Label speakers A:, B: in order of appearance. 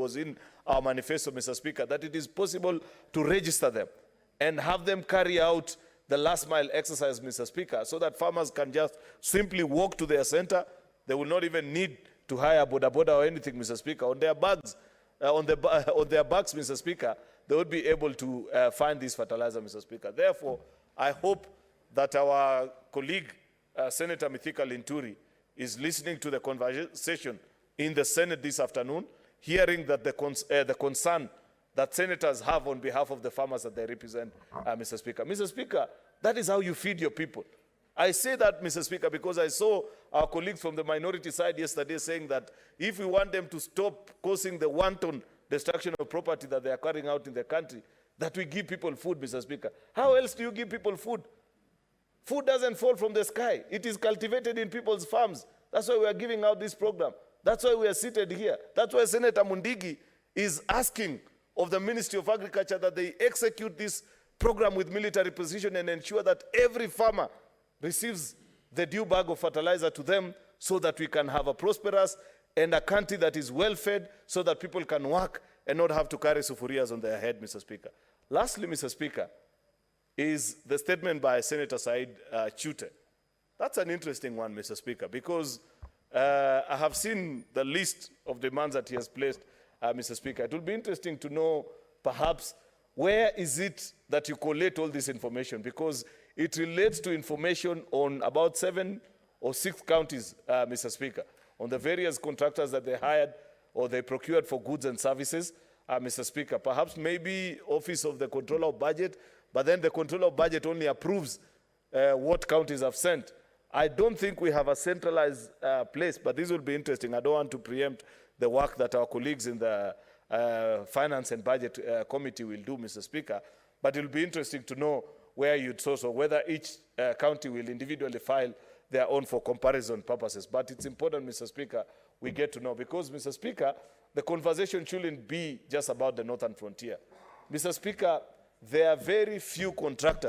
A: was in our manifesto, Mr. Speaker, that it is possible to register them and have them carry out the last mile exercise, Mr. Speaker, so that farmers can just simply walk to their center. They will not even need to hire boda or anything, Mr. Speaker. On their bags, on their bags, Mr. Speaker, they would be able to find this fertilizer, Mr. Speaker. Therefore, I hope that our colleague, Senator Mithika Linturi, is listening to the conversation in the Senate this afternoon, hearing that the concern that senators have on behalf of the farmers that they represent, Mr. Speaker. Mr. Speaker, that is how you feed your people. I say that, Mr. Speaker, because I saw our colleagues from the minority side yesterday saying that if we want them to stop causing the wanton destruction of property that they are carrying out in the country, that we give people food, Mr. Speaker. How else do you give people food? Food doesn't fall from the sky. It is cultivated in people's farms. That's why we are giving out this program. That's why we are seated here. That's why Senator Mundigi is asking of the Ministry of Agriculture that they execute this program with military precision and ensure that every farmer receives the due bag of fertilizer to them so that we can have a prosperous and a country that is well fed so that people can work and not have to carry sufurias on their head, Mr. Speaker. Lastly, Mr. Speaker, is the statement by Senator Said Chute. That's an interesting one, Mr. Speaker, because I have seen the list of demands that he has placed, Mr. Speaker. It will be interesting to know, perhaps, where is it that you collate all this information? Because it relates to information on about 7 or 6 counties, Mr. Speaker, on the various contractors that they hired or they procured for goods and services, Mr. Speaker. Perhaps maybe Office of the Controller of Budget, but then the Controller of Budget only approves what counties have sent. I don't think we have a centralized place, but this will be interesting. I don't want to preempt the work that our colleagues in the Finance and Budget Committee will do, Mr. Speaker. But it will be interesting to know where you'd source or whether each county will individually file their own for comparison purposes. But it's important, Mr. Speaker, we get to know. Because, Mr. Speaker, the conversation shouldn't be just about the northern frontier. Mr. Speaker, there are very few contractors